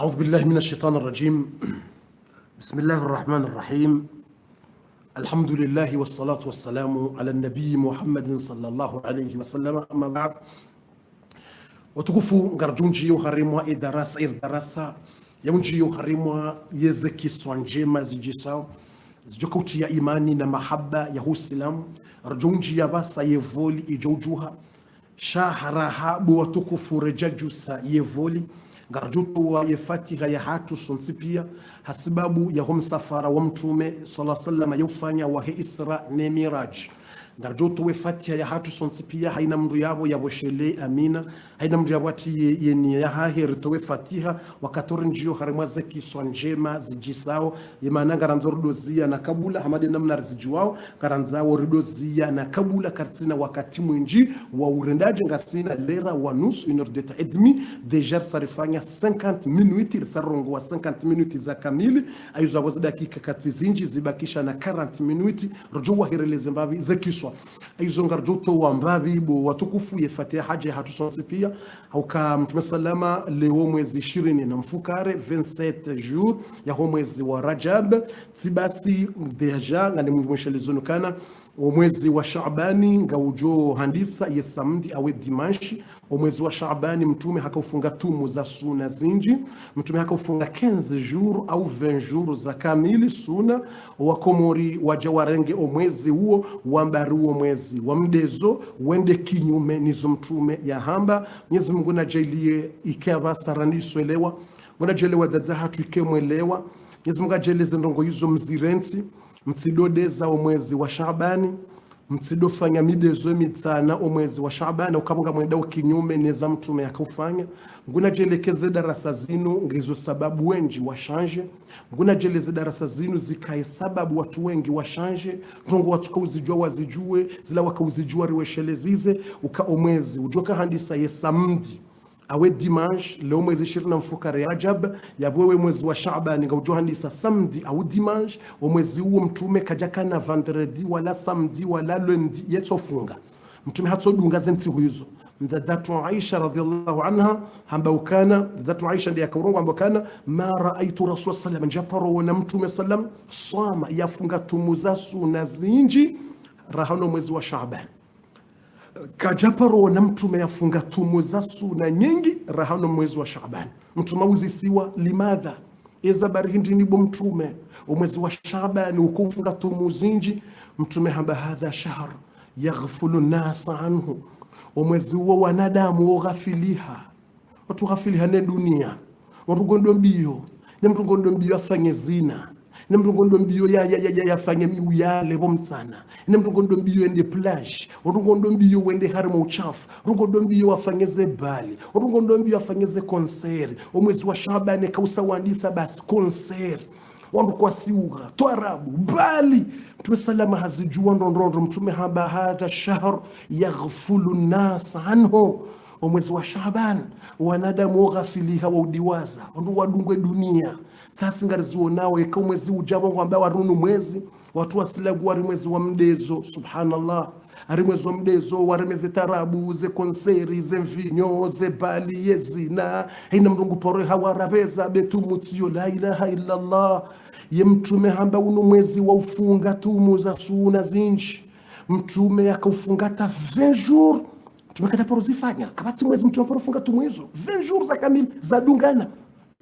أعوذ بالله من الشيطان الرجيم. بسم الله الرحمن الرحيم. الحمد لله والصلاة والسلام على النبي محمد صلى الله عليه وسلم. أما بعد, watukufu ngarjunji yoharimwa darasa yaunji yoharimwa yeze kiswa njema zijisao zijokauti ya imani na mahaba ya Uislamu rjunji ya basa yevoli ijoujuha shaharahabu watukufu rejajusa yevoli ngarjuto wa yefatiha ya hatu sontipia hasibabu ya msafara wa mtume sallallahu alaihi wasallam yufanya wa Isra na Miraj. Ngarjoto we fatiha ya hatu sontipia haina mndu yabo yaboshele amina haina mndu yabo ati yeni ya haheri we fatiha wakatori njio harimwa zeki sonjema zijisao yemana ngaranzordozia na kabula hamade namna rizijuwao karanzao ridozia na kabula kartina wakati mwinji wa urendaje ngasina lera wa nusu inordeta edmi deja sarifanya 50 minuti sarongo wa 50 minuti za kamili ayuzo awazi dakika kati zinji zibakisha na 40 minuti rojowa hireleze mbavi zekiswa aizo ngarjoto wa mbavi bo watukufu yefatiha haja hatusonsi pia hauka mtume salama leo mwezi 20 na mfukare 27 jours ya mwezi wa Rajab tibasi deja ngani mweshelezonukana mwezi wa Shaabani ngaujo handisa yesamdi awe dimanshi mwezi wa Shaabani mtume hakaufunga tumu za suna zinji mtume hakaufunga 15 jours au 20 jours za kamili suna wakomori wajawarenge mwezi huo wambaruo mwezi wa mdezo wende kinyume nizo mtume ya hamba Mwenyezi Mungu najalie ikava saraniso elewa wanajelewa dadza hatu ikemwelewa Mwenyezi Mungu ajeleze ndongo hizo mzirensi mtsidodeza mwezi wa Shaabani mtsidofanya midezo mitana mwezi wa Shaabani ukamunga mwenda kinyume neza mtume yakufanya nguna jelekeze darasa zinu ngizo sababu wengi washanje nguna jeleze darasa zinu zikae sababu watu wengi washanje ndongo watu kauzijua wazijue zila wakauzijua riweshelezize mwezi ujoka handisa yesamdi awe dimanche leo mwezi 20 na mfukare Rajab yabwewe mwezi wa Shaabani ngaujo handisa samedi au dimanche mwezi huo mtume kajakana vendredi wala samedi wala lundi yetofunga mtume hatsodunga zenti hizo mzatu Aisha radhiallahu anha hamba ukana mzatu Aisha ndiye akarongo hamba ukana ma raaitu rasul sallam japaro na mtume sallam sama yafunga tumuza suna zinji rahano mwezi wa Shaabani kajaparo na mtume yafunga tumu za suna nyingi rahano mwezi wa Shaabani mtume uzisiwa limadha ezabari hindi nibo mtume mwezi wa Shaabani ukufunga tumu zinji mtume hamba hadha shahr yaghfulu nasa anhu mwezi huo wanadamu ughafiliha watu ghafiliha ne dunia watu gondo mbio ne mtu gondo mbio afanye zina ne mtu gondo mbio yafanye miuyale bomtsana ne mtu gondo mbio ende plage watu gondo mbio wende harimo uchafu watu gondo mbio wafanyeze bali watu gondo mbio afanyeze concert mwezi wa Shaabani kausawandisa basi concert wandu kwa siuga toarabu bali mtume salama hazijua ndondondo mtume hamba hadha shahr yaghfulu nas anhu mwezi wa Shaabani wanadamu ghafiliha waudiwaza wandu wadungwe dunia sasa ngariziwonao eka mwezi ujabo kwamba warunu mwezi watu wasilagu wari mwezi wa mdezo subhanallah ari mwezi wa mdezo waremeze tarabu ze konseri ze mvinyo ze bali yezina haina mrungu pore hawarabeza betumutio la ilaha illa Allah ye mtume hamba uno mwezi wa ufunga tumu za suna zinji mtume akaufunga ta 20 jours mtume katapozifanya kabati mwezi mtume porofunga tumu hizo 20 jours za kamili za dungana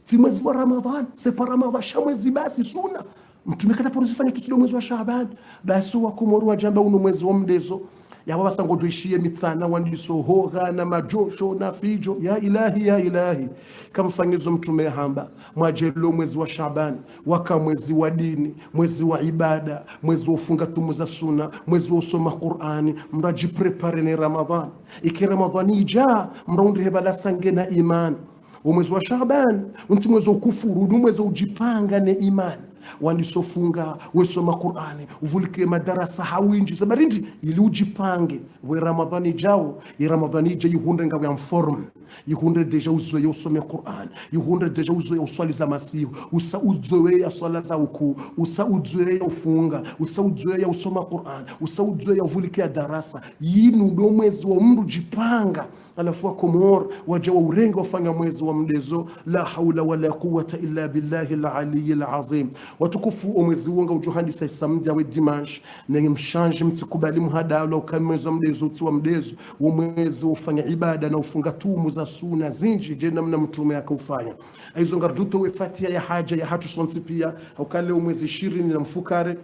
ti mwezi wa Ramadhan sepa Ramadhan shamwezi basi suna mtume katapozifanya tusido mwezi wa Shaabani basi wakumorwa jamba uno mwezi wa mdezo yaba basango joishie mitsana wandiso hoga na majosho na fijo ya ilahi kamfanyizo mtume hamba mwajelo mwezi wa Shaabani waka mwezi wa dini mwezi wa ibada mwezi wa ufunga tumu za suna mwezi wa usoma Qur'ani mraji prepare ni Ramadhan iki Ramadhani ija mraundi hebala sange na iman mwezi wa Shaabani unti mwezi wa kufuru mwezi wa ujipanga na iman wandisofunga wesoma Qur'ani uvulike madarasa hawinji sabarindi ili ujipange we Ramadhani jao ya Ramadhani je yihunde ngawe ya form yihunde deja uzoe usome Qur'an yihunde deja uzoe uswali za masihu usa uzoe ya swala za uku usa uzoe ya ufunga usa uzoe ya usoma Qur'an usa uzoe ya uvulike darasa yinu ndo mwezi wa mru jipanga alafu wa Komor waja wa urenga wafanya mwezi wa mdezo. La haula wala quwwata illa billahi al-aliyyil azim. Watukufu omwezi wonga ujuhandi sa samedi wa dimanche na mshanje mtikubali muhadalo ukamwezi wa mdezo utiwa mdezo wa mwezi ufanya ibada na ufunga tumu za suna zinji je namna mtume akaufanya. Aizo ngarduto we fatia ya haja ya hatu sonsi pia ukale mwezi 20 na mfukare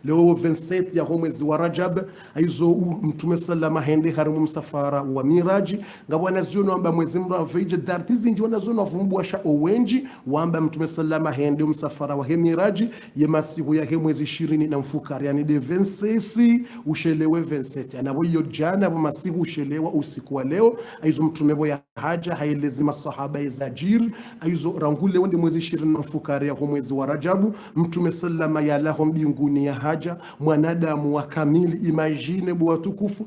leo 27 ya mwezi wa Rajab. Aizo mtume sallama hende harimu msafara wa miraji ngabwana ziono amba mwezi mravije dartizi ndio nazono vumbu washa owenji wamba mtume sallama hende msafara wa miraji ye masiku ya mwezi 20 na mfukari yani de 26 ushelewe 27 anabo hiyo jana wa masiku ushelewa usiku wa leo. Aizo mtume bo ya haja haelezi masahaba ya zajiri aizo rangule wende mwezi 20 na mfukari ya mwezi wa Rajabu mtume sallama ya lahom mbinguni ya haja mwanadamu wa kamili. Imagine bwa tukufu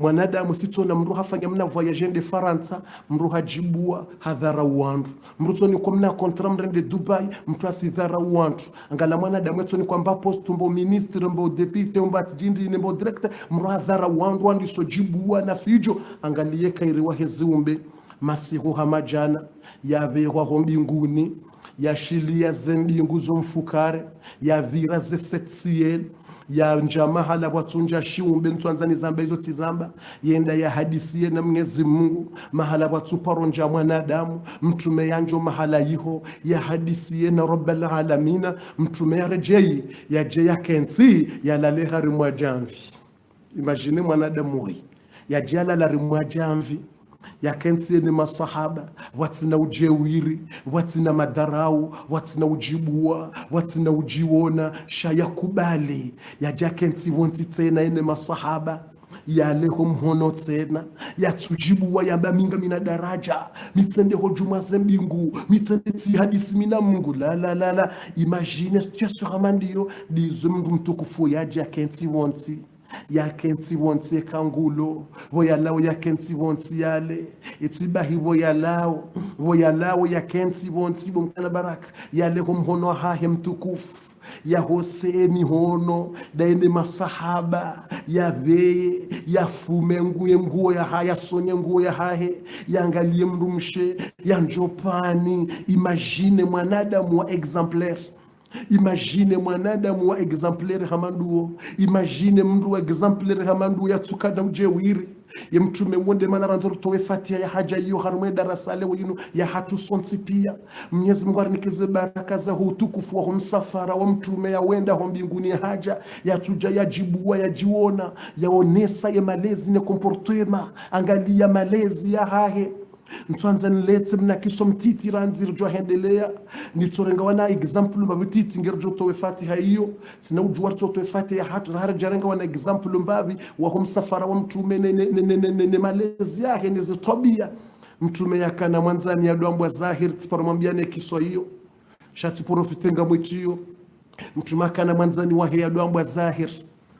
mwanadamu sitona mru hafanya mna voyage de Faransa mru hajibua hadhara wandu mru ni kwa mna kontra mrende Dubai mtu asidhara wandu angala mwanadamu eto ni kwamba post mbo ministre mbo deputy mbo atjindi mbo director mru hadhara wandu andi sojibua na fijo angalie kairiwa heziumbe masihu hamajana yabewa hombinguni ya shilia zembingu zomfukare ya vira ze setsiel ya njama hala watunja shiumbe ntuanzani zamba hizo tizamba yenda ya hadisie na Mwenyezi Mungu mahala watuparonja mwanadamu mtume yanjo mahala yiho ya hadisie na Rabbul Alamina mtume ya rejei ya jeya kensi ya laleha rimwa jamvi. Imagine mwanadamu hui ya jala la rimwa jamvi ya kensi ni masahaba watina ujewiri watina madarau watina ujibua watina ujiwona shaya kubali ya jakensi wonti tena ene masahaba ya leho mhono tena ya tujibua ya baminga mina daraja mitende hojuma zembingu mitende ti hadisi mina Mungu la imagine situation ramandio dizo mndu mtukufu ya jakensi wonti ya kensi wonti kangulo voyalao ya kensi wonti yale itibahi voyalao ya kensi wonti bomkana baraka yale kumhono hahe mtukufu ya hose mihono daende masahaba ya veye ya fume nguo ya haya sonye nguo ya hahe ya angalie mrumshe ya njopani. Imagine mwanadamu wa exemplaire. Imagine mwanadamu wa exemplaire hamanduo. Imagine mndu wa exemplaire hamanduo ya tukada ujewiri ya mtume wonde manarandoro towe fatia ya haja hiyo harumwe darasa leo yinu ya hatu sonsi pia. Mwenyezi Mungu arinikize baraka za utukufu wa msafara wa mtume ya wenda ho mbinguni ya haja ya tuja ya jibua ya jiona ya onesa ya malezi ne comportement angalia malezi ya hahe Ntuanza nilete mna kiso mtiti ranzir jo hendelea nitorenga wana example mbabititi ngerjo towe fatiha hiyo sina ujuwa towe fatiha hatu hara jarenga wana example mbabi wa msafara wa mtume ne malezi yake ni zitobia mtume yakana mwanzani ya doambwa zahir tiparomwambia ne kiso hiyo shati profitenga mwitio mtume akana mwanzani wa ya doambwa zahir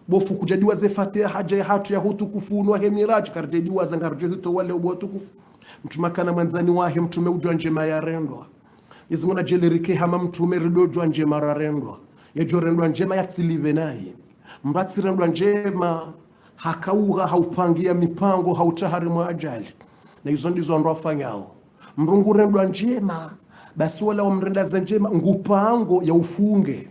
bofu kujadiwa ze fatiha haja ya hatu ya hutu kufunu wa miraji karjediwa zangarjo hito wale ubotukufu mtume kana mwanzani wahe mtume ujwa njema ya rendwa izimuna jelerike hama mtume rido ujwa njema ya rendwa ya jo rendwa njema ya tsilive naye mbati rendwa njema hakauha haupangia mipango hautahari mwa ajali na hizo ndizo ndo afanyao mrungu rendwa njema basi wala wamrenda za njema ngupango ya ufunge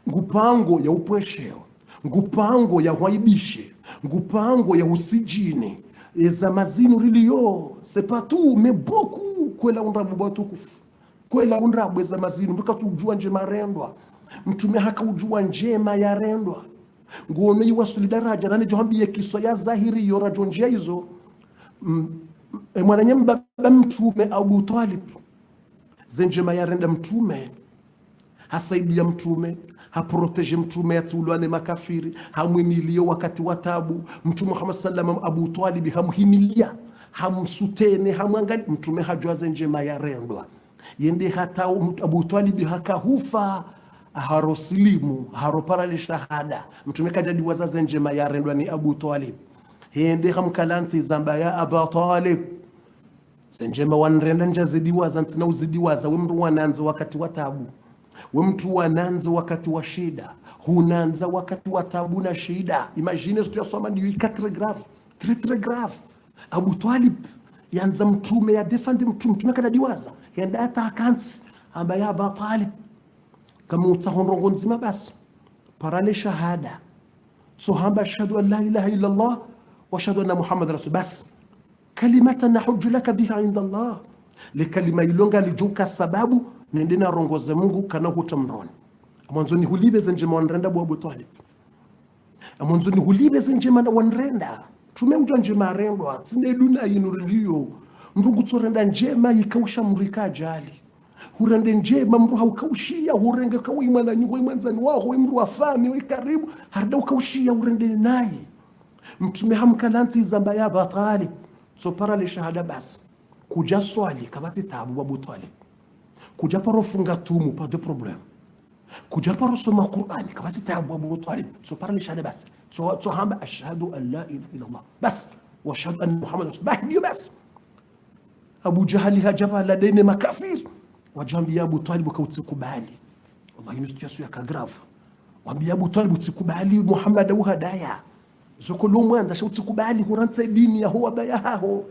ngupango ya upwesheo ngupango ya waibishe ngupango ya usijini eza mazinu rilio c'est pas tout mais beaucoup kwela unrabu batukufu kwela unrabu eza mazinu mtuka tujua njema rendwa mtume haka ujua njema ya rendwa nguome yiwa solidaraja nani johambie kiso ya zahiri yora jonjia hizo mwananye mbaba mtume Abu Talib zenjema ya renda mtume hasaidia mtume haproteje mtume atulwane makafiri hamwinilio wakati wa tabu mtume Muhammad sallallahu Abu Talib hamhimilia hamsutene hamwangali mtume hajwaze njema ya rendwa yende hata Abu Talib hakahufa harosilimu haroparale shahada mtume kajadi wazaze njema ya rendwa ni Abu Talib yende hamkalanti zamba ya Abu Talib senjema wanrenda njazidiwa zantina uzidiwa za wemru wananzo wakati wa tabu mtu wananza wakati wa shida hunanza wakati wa tabu na shida. Imagine situation ndio 4 grave très grave. Abu Talib yanza mtume ya defend mtume kada diwaza yanda atakansi ambaye Aba Talib kama utahonrongo nzima basi parale shahada so hamba ashhadu an la ilaha illa Allah wa ashhadu anna Muhammad rasul basi kalimatan nahujju laka biha inda Allah likalima ilonga lijuka sababu nende na rongoze Mungu kana hutamroni mwanzo ni hulibe zenjema wanrenda Abu Talib mwanzo ni hulibe zenjema wanrenda tumeuja njema arendwa tsine duna yinuriliyo mrungu tsorenda njema yikausha mrika ajali hurende njema mru haukaushia hurenge kawi mwana nyugo mwanzani wao mru afami we karibu harda ukaushia hurende naye mtume hamkalanti zamba ya Aba Talib so parale shahada basi kuja swali kabati tabu Abu Talib kuja paro funga tumu pas de problème kuja paro soma Qur'ani kabati tabu Abu Talib so parale shahada basi so hamba ashhadu an la ilaha illa Allah bas wa ashhadu anna Muhammad rasulullah bas Abu Jahali hajaba ladaini makafir wajambia Abu Talib kautikubali wallahi ni situation ya kagrave wambia Abu Talib utikubali Muhammad au hadaya zokolo mwanza shautikubali huranza dini ya huwa bayaho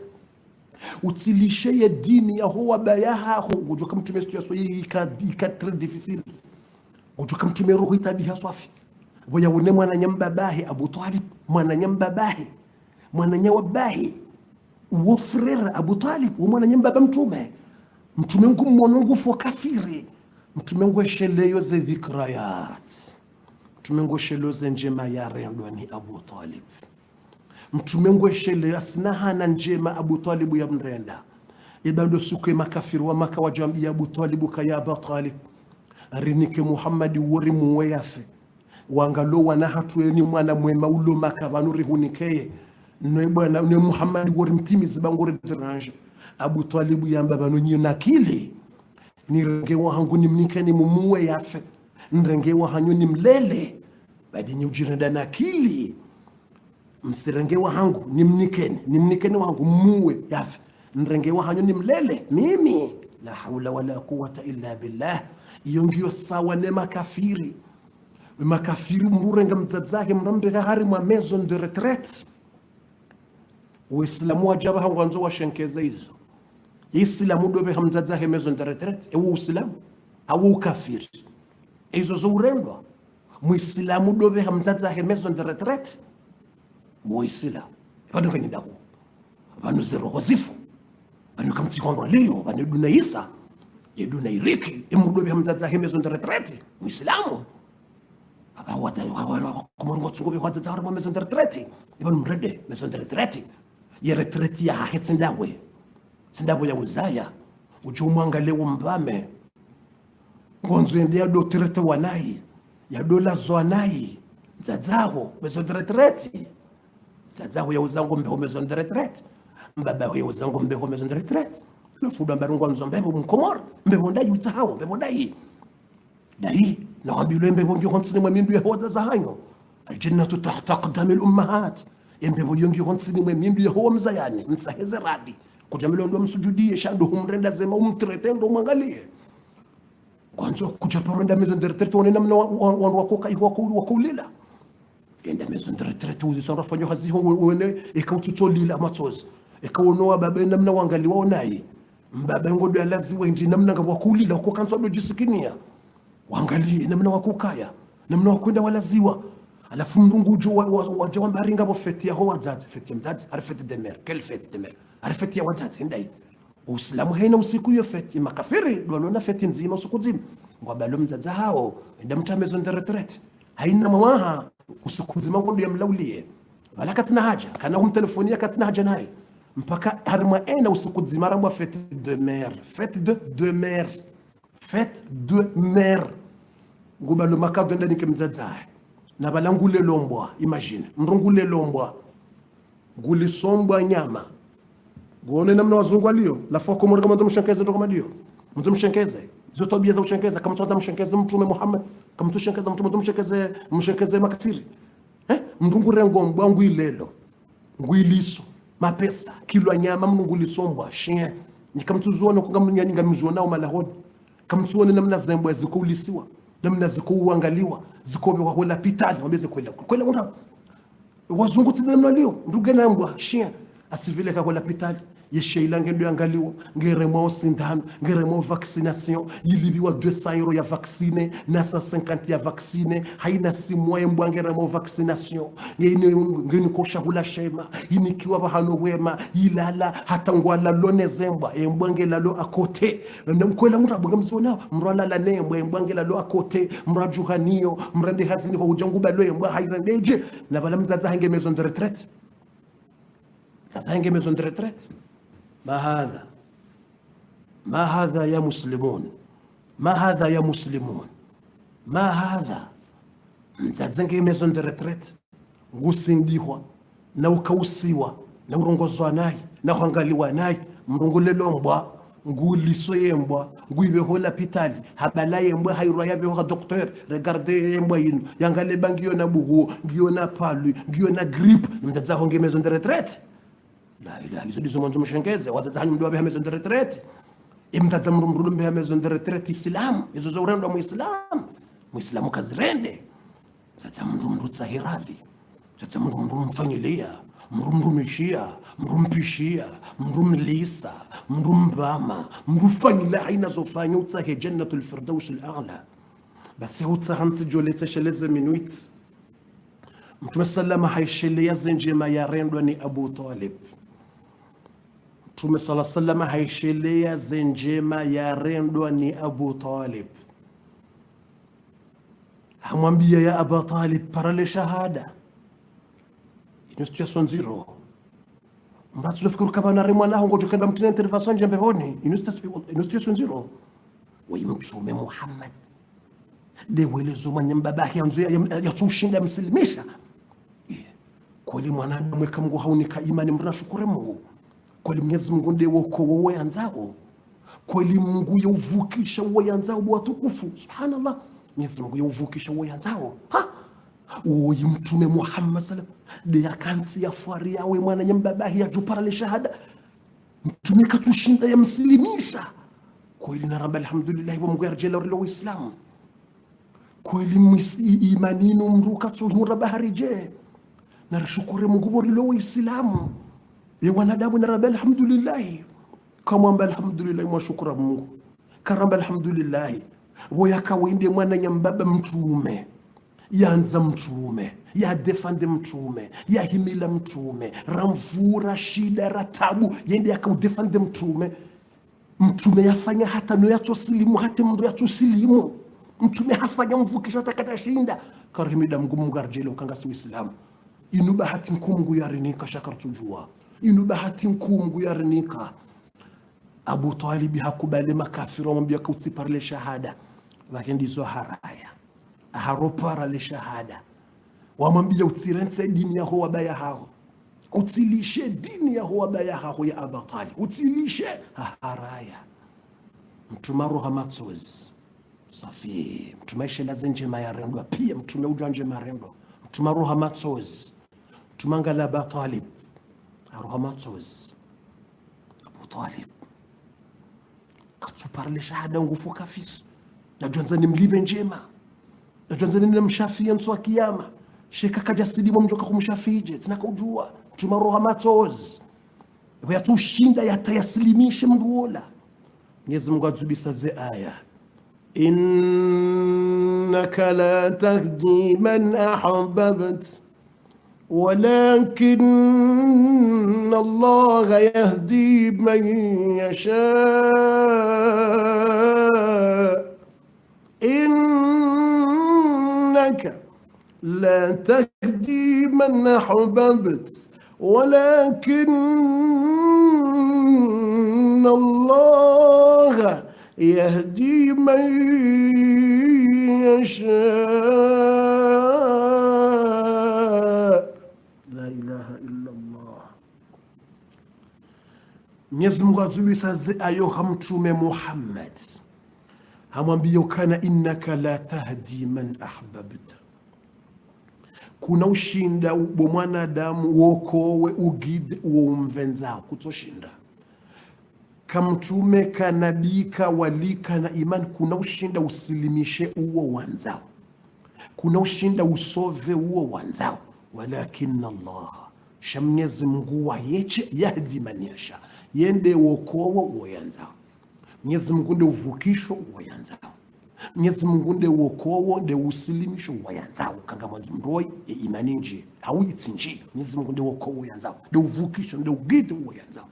utilishe ya dini ya huwa bayaho ujoka mtume situation hii ika très difficile ujoka mtume roho itadi haswafi boya wone mwana nyambabahe Abu Talib mwana nyambabahe mwana nyawabahe uwo frère Abu Talib mwana nyambaba mtume wangu mwanangu kafiri mtume wangu sheleyo ze dhikrayat mtume wangu sheleyo ze njema ya rendo ni Abu Talib mtume wangu sheleyo asina hana njema Abu Talib ya mrenda ibando suke makafiri wa maka wajambia Abu Talib kaya Abu Talib arinike Muhammad wori muwe yafe wangalo wana hatueni mwana mwema ulo maka vanuri hunikeye no bwana ne Muhammad wori mtimizi bangore tranche Abu Talib yamba banonyi nakili nirenge wangu nimnikeni mumuwe yafe nrenge wangu nimlele badi nyujirenda nakili msirenge wangu nimnikeni wangu muwe yafe nrenge wangu nimlele mimi la hawla wala quwwata illa billah yongio sawa ne makafiri mburenga mzadzahe mrambeka hari mwa maison de retraite Uislamu wajaba hangu anzo washenkeza hizo Islamu dobe hamzadzahe maison de retraite ewu Uislamu au ukafiri hizo zo urendwa Muislamu dobe hamzadzahe maison de retraite Muislamu bado kanindako bano zero wazifu bano kamtikondo leo bano duna Isa yeduna iriki emudobe hamzadzahe maison de retraite Muislamu aba wata kumurungo tsungobe wata tsarma maison de retraite ibano mrede maison de retraite ya retraite ya hetsindawe sindabo ya uzaya ujumwanga leo mbame ngonzo ndia do trete wanai ya dola zoanai mzazaho maison de retraite mzazaho ya uzango mbeho maison de retraite mbaba ya uzango mbeho maison de retraite lo fuda mbarungo nzombeho mkomor mbeho ndai utahawo mbeho dai na wambilo mbeho ngi honsini mwamindu ya hoda za hanyo aljannatu tahta qadami al-ummahat mbeho yongi honsini mwamindu ya huwa mzayani msaheze rabi kujamilo ndo msujudie shando humrenda zema umtrete ndo mwangalie kwanza kuchaporenda maison de retraite wone namna wandu wakoka wakulila enda maison de retraite uzi sara fanyo hazi wone ikaututolila matsozi ikawonoa baba namna wangali waonai mbaba ngodo alazi wenji namna wakulila uko kanso ndo jisikinia wangalie namna wakukaya namna wakwenda walaziwa alafu mrungu ujo waje wambaringa bo fete ya ho wazati fete mzati arfete de mer quelle fete de mer arfete ya wazati ndai Uislamu haina usiku hiyo fete makafiri dolona fete nzima usiku nzima ngwabalo mzaza hao enda mtamezo de retraite haina mwaha usiku nzima ngondo ya mlaulie wala katina haja kana humtelefonia katina haja naye mpaka harma ena usiku nzima rambwa fete de mer fete de mer ngubalo makado ndani kemzaza na balangule lombwa imagine mrungule lombwa nguli sombwa nyama gone namna wazungu alio la foko mwana kama mshankeze ndo kama dio mtu mshankeze hizo tabia za mshankeze kama mtu mshankeze mtume Muhammad kama mtu mshankeze mtu mshankeze makafiri mrungu rengo mbwangu ilelo ngwiliso mapesa kilo nyama mnguli sombwa shien nikamtuzuona kungam nyanyinga mzuona au malahoni kamtuone namna zembo zikulisiwa namna zikuangaliwa zikobe kwa wala pitali wambeze kwela una wazungu tena namna leo ndugena mbwa shia asivile kwa wala pitali yesheila ngendo angaliwa ngeremo sindano ngeremo vaccination yilibiwa 200 euro ya vaccine na 150 ya vaccine haina simu ya mbwangeremo vaccination ngeni koshahula shema inikiwa bahano wema ilala hata ngwala lone zembwa mbwangela lo akote mkwela murabunga mzona mrala la nembwa mbwangela lo akote mrajuhanio mrande hazini kwa ujangu balo mbwa hairandeje na bala mzaza hange maison de retraite hange maison de retraite. ما هذا يا مسلمون ما هذا يا مسلمون ما هذا mzadzenge maison de retraite ngusindihwa na ukausiwa na urongozwa naye na kuangaliwa naye mrungulelombwa nguliso yembwa nguibe hola pitali habala yembwa hairwa yabe ho docteur regarder yembwa yinu yangale bangio na buhu ngio na palu ngio na grippe mzadzaho nge maison de retraite. La ilaha hizo ndizo mwanzo mshengeze watazahani mdu wabe maison de retraite imtadza mrumrulo mbe maison de retraite islam hizo zo urendo muislamu kazirende sasa mrumru tsahiravi sasa mrumru mfanyilia mrumrumishia mrumpishia mrumlisa mrumbama mrufanyila aina zofanya utsahe jannatul firdaus al-a'la basi utsahanti joleta sheleze minuit Mtume sallama haishilia zenjema ya rendwa ni Abu Talib. Mtume sallama haishilia zenjema ya rendwa ni Abu Talib. Hamwambia ya Abu Talib parale shahada. Ino situation zero. Mbatu zofikiru kama na remwa laho ngojo kenda mtina intervention jambe honi. Ino situation zero. Wa Mtume Muhammad. Dewele zuma nyambabaki ya tushinda msilimisha. Kweli mwanadamu weka Mungu haunika imani mruna shukure Mungu. Kweli Mwenyezi Mungu ndiye woko wewe yanzao. Kweli Mungu yauvukisha wewe yanzao watukufu. Subhanallah. Mwenyezi Mungu yauvukisha wewe yanzao. Uyi Mtume Muhammad sallam de akansi ya fari yawe mwana nyambabahi ya jupara le shahada. Mtume katushinda ya msilimisha. Kweli na rabbi alhamdulillah wa Mungu yarjela wala Uislamu. Kweli imaninu mruka tsuhura bahari je. Narashukuru Mungu borilo Uislamu. Ya wanadamu na rabbi alhamdulillah. Kama amba alhamdulillah mwashukura Mungu. Karamba alhamdulillah. Woya kawinde mwana nyambaba mtume. Yanza mtume. Ya defende mtume. Ya himila mtume. Ramvura shida ratabu. Yende ya defende mtume. Mtume yafanya hata no yatosilimu hata mndu yatosilimu. Mtume hafanya mvukisho atakata shinda. Karhimida Mungu Mungu arjele ukangasi Uislamu. Inu bahati mkungu yarinika shakartujua. Inu bahati mkungu yarinika. Abu Talib hakubali makafiri wamwambia kutsipara le shahada. Lakini ndizo haraya. Haropara le shahada. Wamwambia utirense dini yako wabaya hao. Utilishe dini yako wabaya hao ya Abu Talib. Utilishe haraya. Mtume roha matsozi. Safi. Mtume ishela zenjema ya rendo. Pia mtume ujwa njema rendo. Mtume roha matsozi. Mtume ngala Abu Talib. Roha matsozi. Abu Talib. Katsupara le shahada ngufu kafisi. Na juanza ni mlibe njema. Na juanza ni mshafia nsuwa kiyama. Sheka kajasidi mjoka kumshafije. Tinaka ujua. Mtume roha matsozi. Kwa tushinda yatayasilimishe mduola. Mwenyezi Mungu atubisa ze aya. إنك لا تهدي من أحببت ولكن الله يهدي من يشاء إنك لا تهدي من أحببت ولكن الله يهدي من يشاء لا إله إلا الله. Mwenyezi Mungu azubisa ayo Mtume Muhammad hamwambia kana innaka la tahdi man ahbabta. Kuna ushinda bo mwanadamu wokowe ugide uwo mvenzao kutoshinda. Kamtume kanabika walika na imani kuna ushinda usilimishe uwo wanzao. Kuna ushinda usove uwo wanzao. Walakin Allah Mwenyezi Mungu wa yeche yahdi man yasha. yende wokowo uyanzao. Mwenyezi Mungu nde uvukisho uyanzao. Mwenyezi Mungu nde wokowo nde usilimisho uyanzao. Kanga mwanzo mroi imani nje hauitsi nje. Mwenyezi Mungu nde wokowo uyanzao, nde uvukisho nde ugite uyanzao.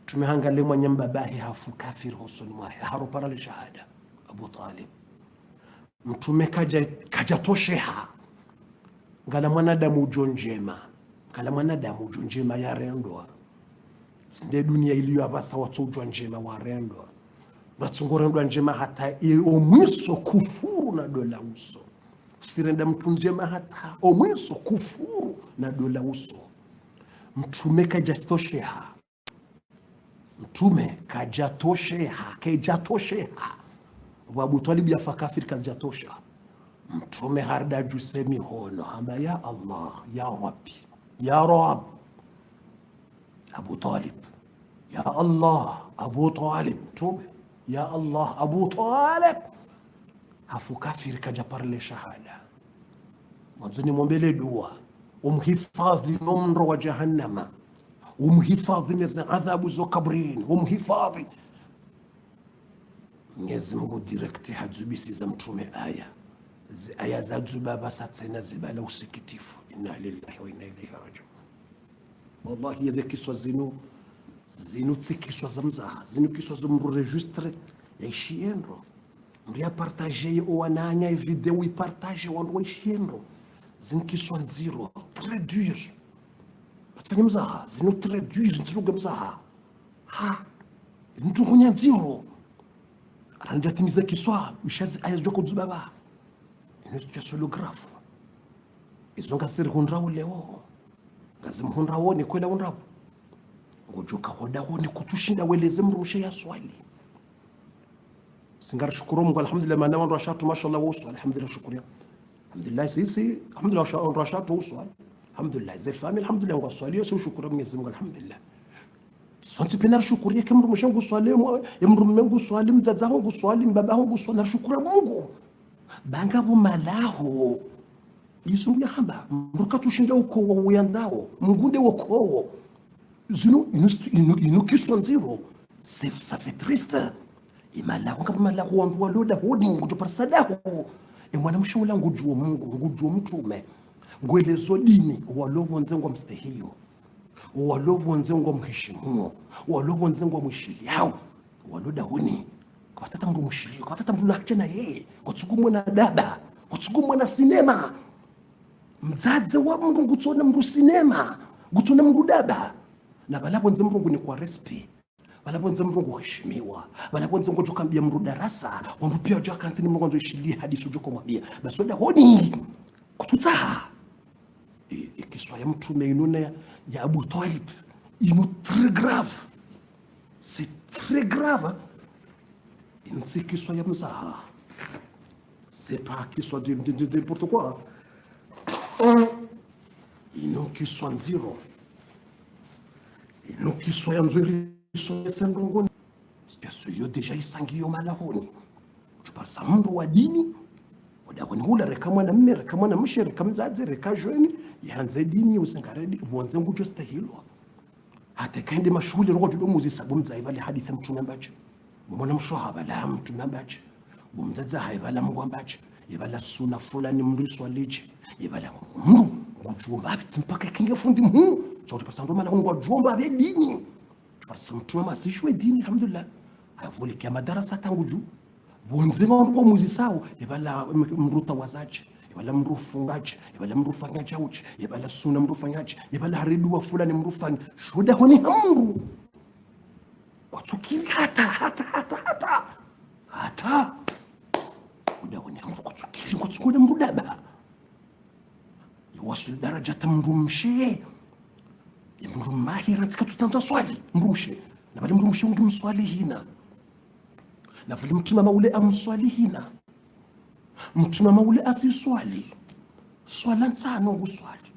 Tumehangale mwanyamba bahi hafu kafir husuni mwahe harupara li shahada Abu Talib. Mtume kaja tosheha ngala mwanadamu ujonjema, ngala mwanadamu ujonjema ya rendoa. Sinde dunia iliyo abasa watu ujonjema wa rendoa. Batungo rendoa njema hata omwiso kufuru na dola uso. Sirenda mtu njema hata omwiso kufuru na dola uso. Mtume kaja tosheha. Mtume kajatosheha, kajatosheha. Abu Talib ya fakafir kajatosha. Mtume harda jusemi hono hamba ya Allah, ya Rabbi, ya Rab. Abu Talib, ya Allah, Abu Talib. Mtume, ya Allah, Abu Talib. Hafu kafir kajaparle shahada. Mwanzoni mwombele dua, umhifadhi nomro wa jahannama. Umhifadhi neza adhabu zo kabrini, umhifadhi. Mwenyezi Mungu direkti hadzubisi za mtume aya za dzubaba satsena zibala usikitifu. Inna lillahi wa inna ilaihi raji'un. Wallahi yeze kiswa zinu tsikiswa za mzaha, zinu kiswa za mru registre ya ishiendo. Mria partager owananya video i partage wandu wa ishiendo. Zinu kiswa nziro, très dur. Batfanya mzaha, zinu très dur, ntiruga mzaha. Ntukunya nziro. Ranjatimiza kiswa, ushazi aya joko dzubaba. Ino situation lo grave. Izo ngasiri hundrawo leo. Ngazim hundrawo ni kwela hundrawo. Ngojuka hodawo ni kutushinda weleze mrumshe ya swali. Singar shukuru Mungu alhamdulillah maana wandu washatu mashallah wusu alhamdulillah shukuriya. Alhamdulillah sisi alhamdulillah wandu washatu wusu. Alhamdulillah zefami alhamdulillah ngwaswali sio shukuru Mwenyezi Mungu alhamdulillah. Sonti pena shukuriya kemru mshangu swali emru mmengu swali mzazaho nguswali mbabaho nguswali shukuru Mungu. Banga bumalaho yisumbuya hamba mruka tushinda uko uyandao mungunde wokowo zino inu kisonziro ça fait triste imalaho ngabumalaho wandu waloda hodi ngujo parsadaho mwana mshula ngujuo Mungu ngujuo mtume ngwelezo dini walobo nzengwa mstehio walobo nzengwa mheshimu walobo nzengwa mwishili yao waloda honi kwa tata mru mshili kwa tata mru nakchena yeye kutsugumwe na dada kutsugumwe na sinema mdzadze wa mru ngutsona mru sinema ngutsona mru dada na balabo nze mru ni kwa respect balabo nze mru kuheshimiwa balabo nze ngojo kambia mru darasa wandu pia jo kantini mru ngojo shilia hadisu jo kumwambia basoda honi kututsaha ikiswa ya mtume inuna ya Abu Talib inu très grave, c'est très grave. C'est qu'il soit yamzaha. C'est pas qu'il soit de n'importe quoi. Il non qu'il soit zéro. Il non qu'il soit nzuri soit sangongoni. Parce que yo déjà isangio malahoni. Je parle ça mndo wa dini. Wadakoni hula reka mwana mme reka mwana mshe reka mzazi reka jweni yanze dini usingaredi uanze ngujo stahilwa. Hata kaende mashule ngo judo muzisa bumza ibali hadithi mtume mbaje. Mbona mshohaba la mtume mbaje. Bumzaza haibala mgwambaje. Ibala suna fulani mriso alije. Ibala mru ngujumba abitsi mpaka kinge fundi mu. Chote pasando mala ngujumba abe dini. Tupasa mtume masishwe dini alhamdulillah. Ayavulika madarasa tanguju. Bonzima ngo muzisao ibala mruta wazaje. Ibala mrufungaje, ibala mrufanya uchi, ibala suna mrufanyaje, ibala haridu wa fulani mrufanya. Shoda honi hamru. Kutukiri hata. Uda honi hamru kutukiri kutukuna mrudaba. Iwasul darajata mrumshe. Mrumahira tika tutanza swali mrumshe. Na bali mrumshe ungi mswali hina. Na vile mtuma maule amswali hina. Mtuma maule asiswali. Swala nsano nguswali.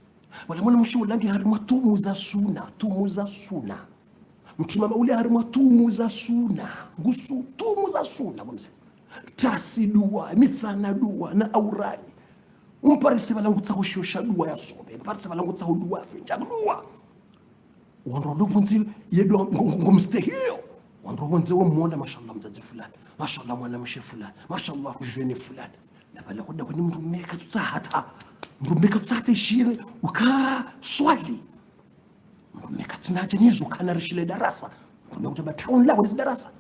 Wala mwana mshulangi harimwa tumu za suna. Mtuma maule harimwa tumu za suna. Ngusu tumu za suna mwanze. Tasi dua, mitsana dua na aurani. Umparisi valangu tsaho shosha dua ya sobe. Umparisi valangu tsaho dua finja dua. wandolo bunzi yedo ngomstehio wandolo bunzi wamuona mashallah mzazi fulani mashallah mwana mshe fulani mashallah kujeni fulani na bala kuda kwenye mrumeka tutsahata ishire uka swali mrumeka tunaje nizo kana rishile darasa mrumeka kutaba town la wezi darasa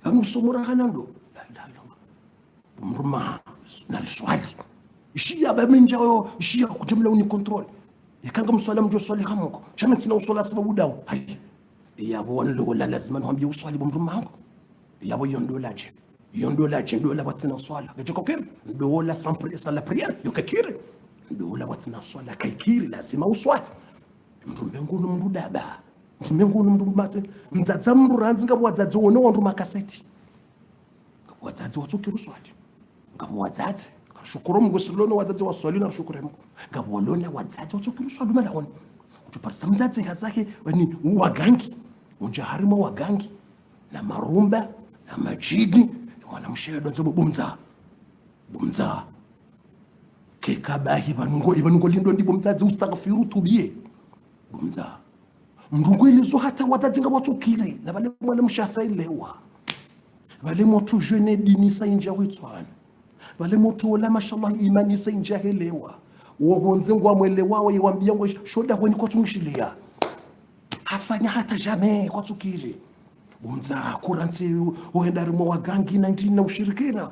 nusomura hanando la ilaha illallah mruma na swali ishia baminjao ishia kujumla uni control yakanga mswala mjo swali hamko chama tina uswala sababu dawo hai yabo wando la lazima nwambie uswali bomruma hanko yabo yondolaje ndola watsina swala ngejoko kiri ndola sampre sala priere yokakiri ndola watsina swala kaikiri lazima uswali mrumbe ngono mndu daba mrumbe ngono mndu mate mdzadza mndu ranzi ngabo wadzadza wona wandu makaseti ngabo wadzadza watsukira uswali ngabo wadzadza shukuru Mungu silono wadzadza waswali na shukuru Mungu ngabo lona wadzadza watsukira uswali mana honi kutuparisa mdzadza hazake wani wagangi unja harima wagangi na marumba na majigi wana mshedo nzobo bumza kekabahi banungo lindo ndi bumzazi ustaghfiru tubie bumza mrungo ilizo hata watajenga watsukire na bale mwana mshasa ilewa bale motu jeune dinisa inja witswana bale motu wala mashallah imani sa inja helewa wobonze ngwa mwele wawe yawambia ngo shoda kweni kwa tumishilia hafanya hata jamais kwa tsukire umza kuransi uenda rimo wagangi 19 na ushirikina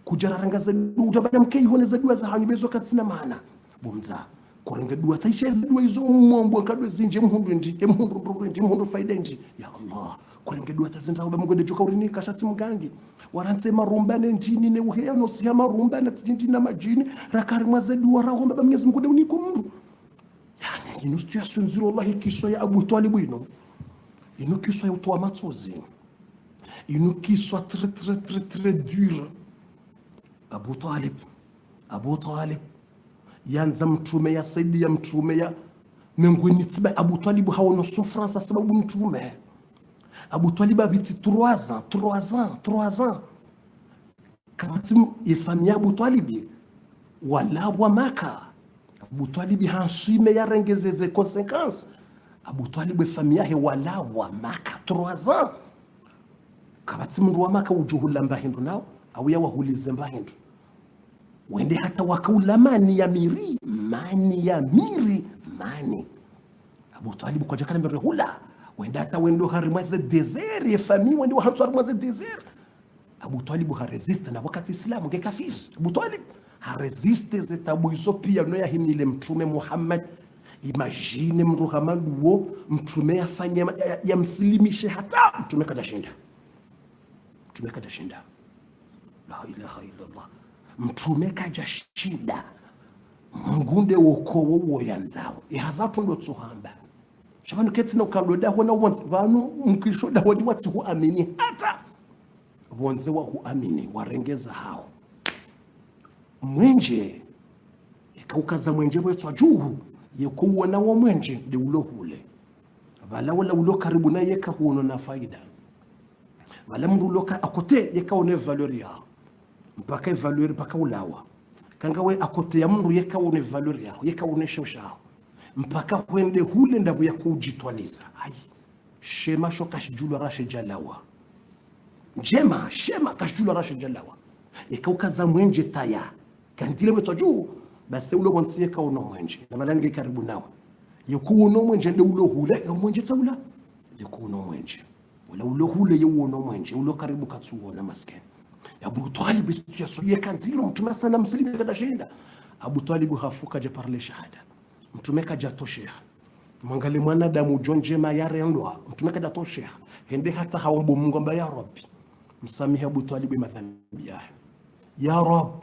kujararangaza utabada mkei honeza dua za hanyibezo katsina maana bumza kurenga dua taisha dua hizo mwombo kadwe zinje mhundu faida ndi ya Allah kurenga dua tazinda uba mugode joka urini kashati mgangi waranse marumba ndini ne uheya no siya marumba na tindi na majini rakari mwaze dua rahomba ba Mwenyezi Mungu uniko mndu yani ino situation zero Allah kiswa ya Abu Talib ino kiswa ya utoa matsozi ino kiswa très dur Abu Talib yanza mtume ya saidi ya mtume ya mengwini tiba Abu Talib hawono souffrance sababu mtume Abu Talib abiti 3 ans kabati ifamia Abu Talib wala wa Maka Abu Talib hansime ya rengezeze conséquences Abu Talib famia he wala wa Maka 3 ans kabati mndu wa Maka ujuhula mbahindu nao au ya wahulize mbahindu wende hata wakaula mani ya miri Abu Talib kwa jakana mbere hula wende hata wendo harimwaze desert ya fami wende wahantu harimwaze desert Abu Talib haresiste na wakati Islamu ngekafiri Abu Talib haresiste zetabu hizo pia no ya himile mtume Muhammad imagine mtu Hamadu wo mtume afanye ya msilimishe hata mtume kadashinda la ilaha illallah mtume kajashinda mgunde wokowo woyanzao ihazatu ndo tsuhamba shabanu ketsina ukandoda hona wonse vanu mkishoda wadi watsi huamini hata wonse wa huamini warengeza hao mwenje ikaukaza mwenje wetwa juu yekuona wa mwenje de ulohule vala wala ulo karibu na yeka huono na faida wala mndu loka akote yekaone valeur ya mpaka valeur mpaka ulawa kanga we akote ya mndu yekaone valeur ya yekaone shosha mpaka kwende hule ndabu ya kujitwaliza ai shema shoka shijulu rashe jalawa njema shema kashijulu rashe jalawa yakaukaza mwenje taya kantile wetu juu basi ulo bonsi yekaone mwenje na malange karibu nawe yekuone mwenje ndio ulo hule mwenje taula yekuone mwenje wala ulo hule yuono mwenje ulo karibu katsuona maskeni Abu Talib ya kanzilo mtume sana mslimi kadashinda Abu Talib hafuka je parle shahada mtume kajatoshea mwangali mwanadamu jonjema yarendwa mtume kajatoshea hende hata haombo Mungu amba ya Rabbi msamiha Abu Talib madhambi yake ya Rabb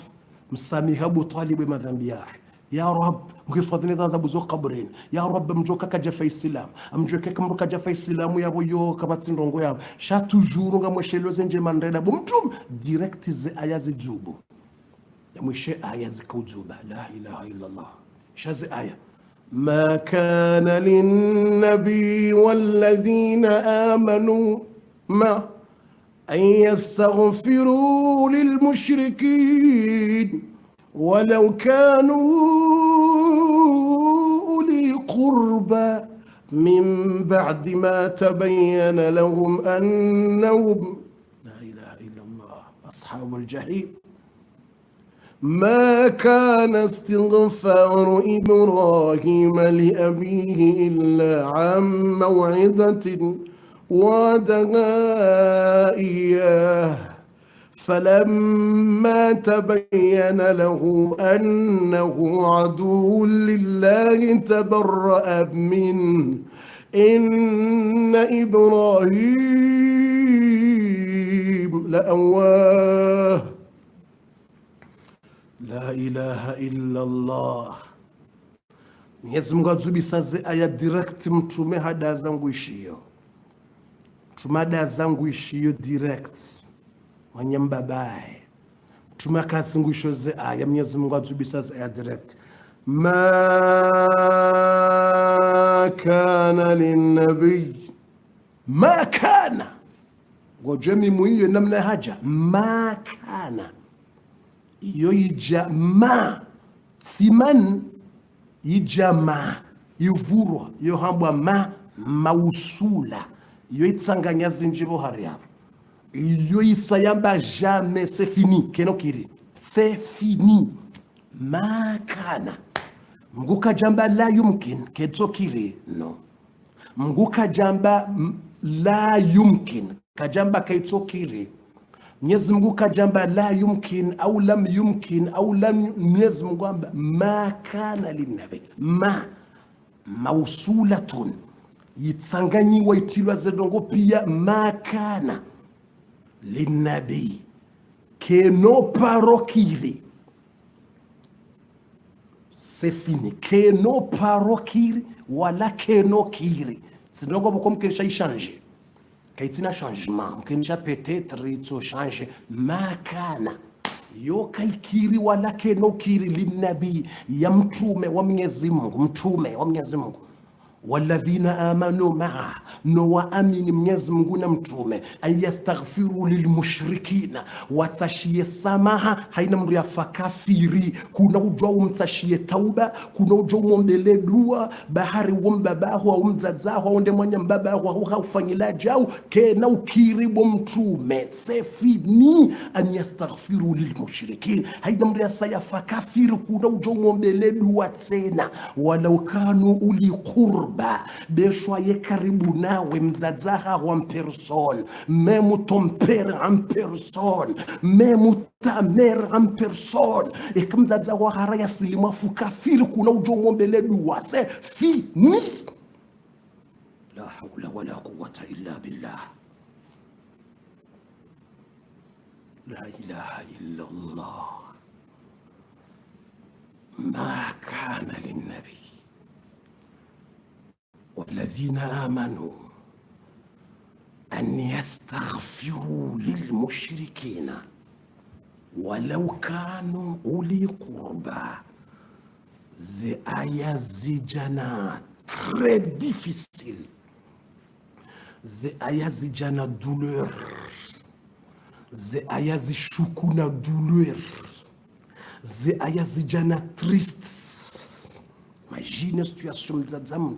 msamiha Abu Talib madhambi yake ya Rabb mkifadhili dhambi zo kabrini ya Rabb mjoka kajafa Islam amjoka kamruka jafa Islam yabo yo kabati ndongo yabo sha toujours nga mweshelo zenje mandela bo mtum direct ze aya zijubu ya mweshe aya zikujuba la ilaha illa Allah shazi aya ma kana lin-nabi wal-ladhina amanu ma an yastaghfiru lil-mushrikin ولو كانوا أولي قربى من بعد ما تبين لهم أنهم لا إله إلا الله أصحاب الجحيم. ما كان استغفار إبراهيم لأبيه إلا عن موعظة وعدها إياه فلما تبين له أنه عدو لله تبرأ منه إن إبراهيم لأواه. La ilaha illa Allah. Mwenyezi Mungu azubisaze aya direct mtume hada zangu ishio. Mtume hada zangu ishio direct. Wanyambabaye. Mtume akasingu ishoze aya Mwenyezi Mungu azubisaze aya direct. Ma kana linnabi. Ma kana. Ngojemi muiyo namna haja. Ma kana. Iyo ija ma siman ija ma ivurwa iyo hambwa ma mausula iyo itsanganya zinjiro hariabo iyo isayamba jamais c'est fini keno kiri c'est fini makana mguka jamba la yumkin kezo kiri no mguka jamba la yumkin kajamba kezo kiri Mwenyezi Mungu kajamba la yumkin au lam yumkin au lam Mwenyezi Mungu amba ma kana linnabi ma mausulatun yitsanganyiwa itilwa zedongo pia ma kana linnabi keno parokiri c'est fini keno parokiri wala keno kiri zedongo boko mkesha ishange kaitina changement mkensha peut-être itso change makana yo kaikiri wala keno kiri linabi ya mtume wa Mwenyezi Mungu mtume wa Mwenyezi Mungu walladhina amanu maa no waamini Mwenyezi Mungu na mtume ayastaghfiru lilmushrikina watashie samaha haina mru ya fakafiri kuna ujwa umtashie tauba kuna ujwa umombele dua bahari umbabahu au mzazahu au ndemwanya mbabahu au haufanyila jau kena ukiri wa mtume sefini an yastaghfiru lilmushrikin haina mru ya sayafakafiri kuna ujwa umombele dua tena walau kanu uli qurba beshwa ye karibu nawe mzazaha wa person memu ton père en personne memu ta mère en personne ikamzaza wa haraya silima fukafiri kuna ujongo mbele dua c'est fini la hawla wala quwwata illa billah la ilaha illa Allah ma kana linnabi والذين آمنوا أن يستغفروا للمشركين ولو كانوا أولي قربى زي آية زيجانا très difficile زي آية زيجانا douleur زي آية زيشوكونا douleur زي آية زيجانا triste. Imagine situation mzazamu.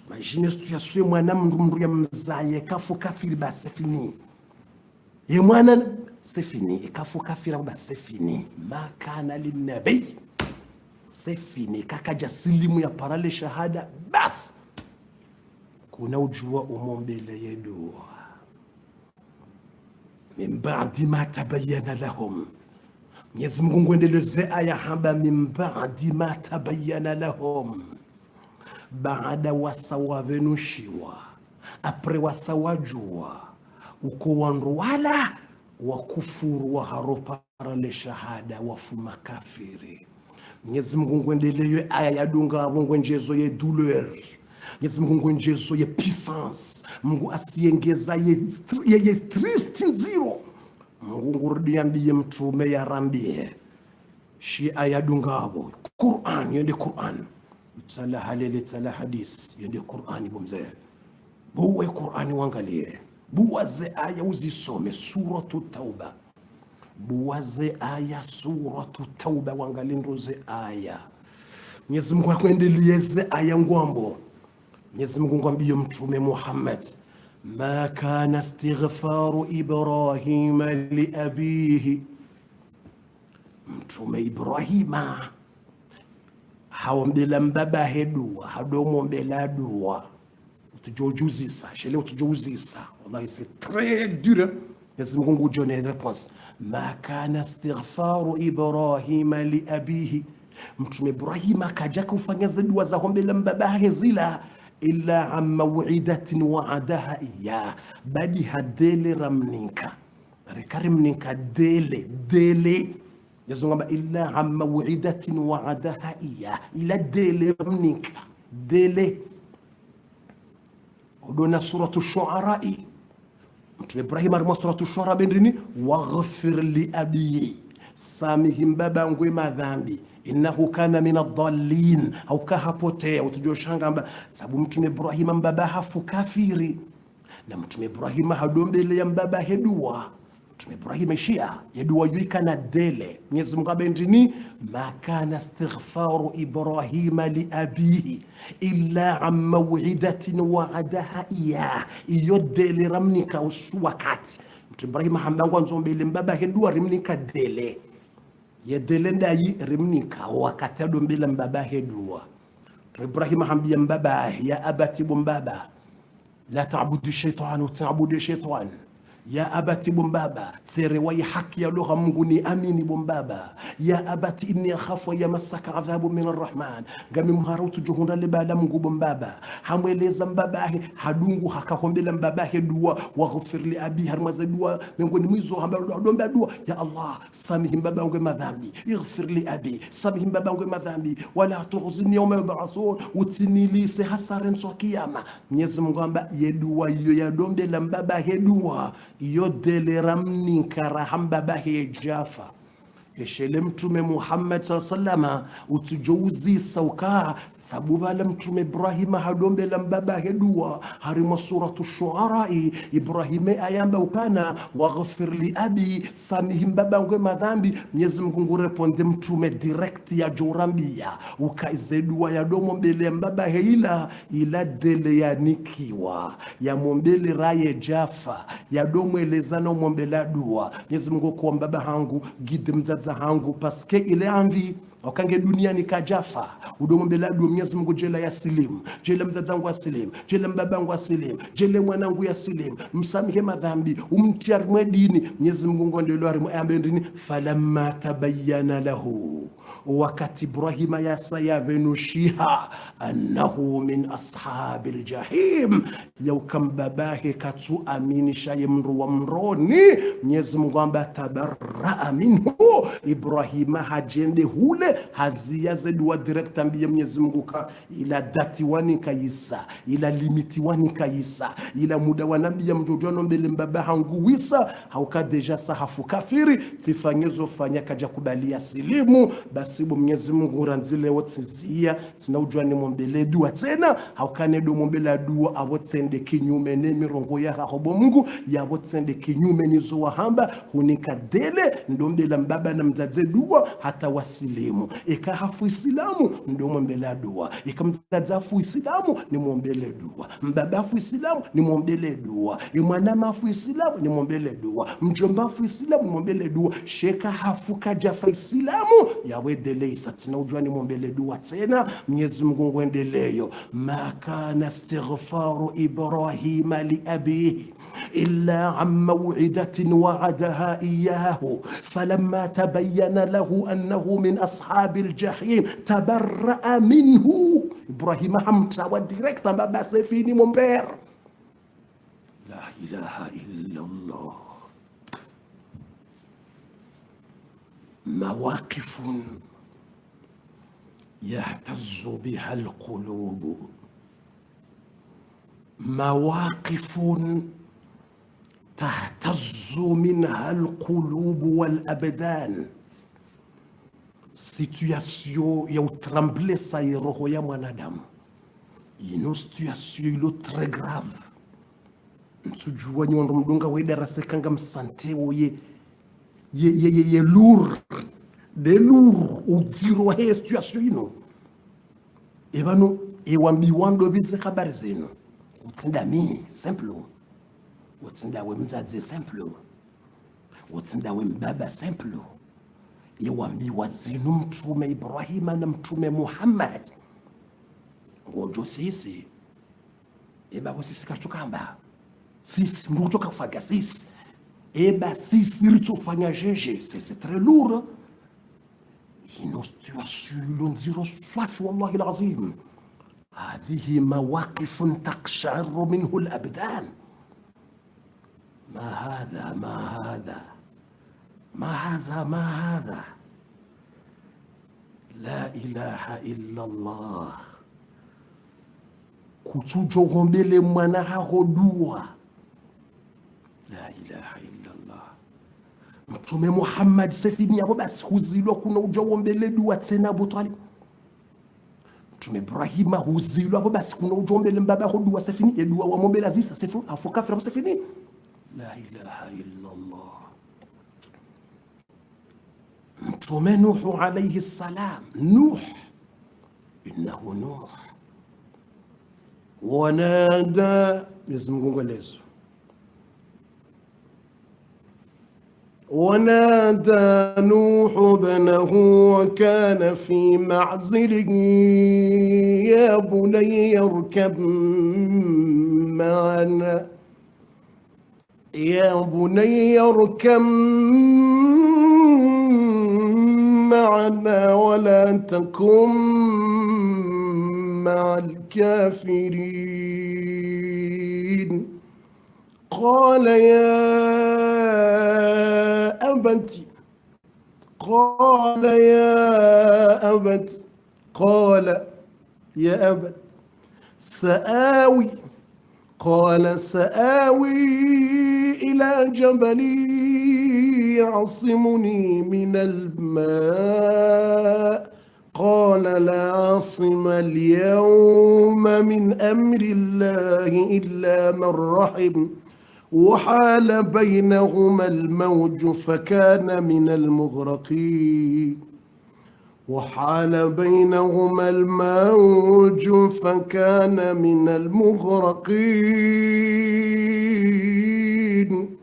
Imagine situation mwana mndu ya mzaye kafu kafiri ba c'est fini. Ye mwana c'est fini e kafu kafira ba c'est fini. Ma kana linnabi c'est fini kakaja silimu ya parale shahada bas. Kuna ujua umombele yedu. Min ba'di ma tabayyana lahum. Mwenyezi Mungu ngwendeleze aya hamba min ba'di ma tabayyana lahum. Baada wasawa venushiwa apre wasawajua uko wandu wala wakufuru wa haropara le shahada wafuma kafiri. Mwenyezi Mungu ngwendeleye aya yadunga ngwenjezo ye douleur. Mwenyezi Mungu ngwenjezo ye puissance. Mungu asiengeza ye triste nziro. Mungu ngurdiambie mtume ya rambie shi aya dungabo Qur'an yende Qur'an tsala halele tsala hadis yende Qur'an bomze buwe Qur'an wangalie buwaze aya uzisome suratu tauba buwaze aya suratu tauba wangalie ndoze aya Mwenyezi Mungu akwendeleze aya ngwambo Mwenyezi Mungu ngwambie Mtume Muhammad, ma kana istighfaru Ibrahima li abihi, Mtume Ibrahima haombela mbabahe dua, hadomwombela dua. Utujojuzisa shele utujozisa, wallahi c'est très dur. Mwenyezi Mungu ujone réponse, ma kana istighfaru Ibrahima li abihi, Mtume Ibrahima kaja kufanya dua za hombela mbabahe zila illa an maw'idatin wa'adaha iya, badi hadele ramninka rekarimninka dele yazungamba illa an maw'idatin wa'adaha iya, ila dele ramninka dele. Udona suratu shu'ara, Mtume Ibrahim arimo suratu shu'ara bendini, waghfir li abi, samihim baba ngwe madhambi, innahu kana min ad-dallin, au kahapotea. Utujoshanga sababu Mtume Ibrahim mbaba hafu kafiri, na Mtume Ibrahim hadombele ya mbaba hedua. Mtume Ibrahim shia yedua yuikana dele. Mwenyezi Mungu abendini, ma kana istighfaru Ibrahima li abihi illa an maw'idatin wa'adaha iya, iyo dele ramnika usuwakati. Mtume Ibrahim hambangu nzombele mbaba hedua rimnika dele yedele ndayi rimnika wakati adombele mbaba hedua. Mtume Ibrahim hambia mbaba, ya abati bombaba la ta'budu shaytan wa ta'budu shaytan, ya abati bombaba tsere wa haki ya lugha Mungu ni amini bombaba, ya abati inni akhafu ya masaka adhabu min arrahman, ngami mharutu juhunda libala Mungu bombaba hamweleza mbaba hadungu hakahombela mbaba dua, waghfir li abi harmaza dua miongoni mwizo hamba domba dua, ya Allah samihim baba wangu madhambi, ighfir li abi samihim baba wangu madhambi, wala tukhzini yawma yub'athun, utinilise hasaren so kiyama. Mwenyezi Mungu amba yedua hiyo ya dombe la mbaba hedua iyo dele ramni karahamba bahe jafa. Eshele Mtume Muhammad sallama utujouzi sauka sabuba la Mtume Ibrahima hadombe la mbaba hedua harimo suratu shu'ara, Ibrahime ayamba upana waghfir li abi samihim baba ngwe madhambi. Mwenyezi Mungu ngureponde Mtume direct ya jorambia ukaizedua ya domo mbele ya mbaba heila ila dele ya nikiwa ya mombele raye jafa ya domo elezana mombela dua. Mwenyezi Mungu kwa mbaba hangu gide mzaza hangu paske ile amvi wakange dunia nikajafa udomo mbele dua. Mwenyezi Mungu jela ya silimu, jela mzazangu asilim, jela mbabangu asilim, jela mwanangu ya silim, msamihe madhambi umtiar mwedini. Mwenyezi Mungu ngondelo arimu ambe ndini, falamma tabayyana lahu, wakati Ibrahima yasayavenushiha annahu min ashabil jahim, yaukam babahe katu aminisha yemru wa mroni. Mwenyezi Mungu amba tabarraa minhu, Ibrahima hajende hule hazia zedua direct ambiye Mwenyezi Mungu ka ila dati wani kaisa, ila limiti wani kaisa, ila muda wanambia mjojono mbele mbaba hangu wisa hauka deja sahafu kafiri tifanyezo fanya kaja kubalia silimu. Basi Mwenyezi Mungu ranzile wote zia sina ujua ni mwombele dua tena haukane do mwombele dua awotende kinyume ne mirongo ya hobo Mungu ya awotende kinyume nizo wahamba hunika dele ndombele mbaba na mzaze dua hata wasilimu. Eka hafu Islamu ndo mwombele dua, eka mzaze hafu Islamu ni mwombele dua, mbaba hafu Islamu ni mwombele dua, mwanama hafu Islamu ni mwombele dua, mjomba hafu Islamu ni mwombele dua, sheka hafu kajafa Islamu yawe dele isatina ujua ni mwombele dua tena. Mwenyezi Mungu ngwendeleyo, ma kana istighfaru Ibrahima li abihi illa an maw'idatin wa'adaha iyyahu falamma tabayyana lahu annahu min ashabil jahim tabarra'a minhu. Ibrahima hamtawa direct mbaba sefini momber. La ilaha illa Allah. مواقف يهتز بها القلوب، مواقف تهتز منها القلوب والأبدان. situation ya utremble sa roho ya mwanadamu, ino situation ilo très grave. Nsujua nyondo mdunga weda rasekanga msante woye ye lourd de lourd ou zero he situation ino ebano iwambiwa ndobize habari zenu utsinda mi simple utsinda wemdzadze simple utsinda wembaba simple iwambiwa zinu mtume Ibrahima na mtume Muhammad ngojo sisi eba sisi kachukamba sisi mrutoka kufaga sisi eba sisi ritofanya jeje c'est très lourd une situation l'onziro soif wallahi alazim هذه مواقف تقشعر منه الأبدان ما هذا لا إله إلا الله kutujogombele mwana hahodua la ilaha illa Allah mtume Muhammad sefini yabo basi huzilwa kuna ujogombele dua tena Abu Talib mtume Ibrahima huzilwa hapo basi kuna ujombele mbaba hodua sefini edua wa mombela zisa sefu afukafira sefini la ilaha illa Allah mtume Nuhu alayhi salam Nuh innahu Nuh wanada mzunguelezo ونادى نوح ابنه وكان في معزل يا بني اركب معنا ولا تكن مع الكافرين قال يا أبت سآوي إلى جبل يعصمني من الماء قال لا عاصم اليوم من أمر الله إلا من رحم وحال بينهما الموج فكان من المغرقين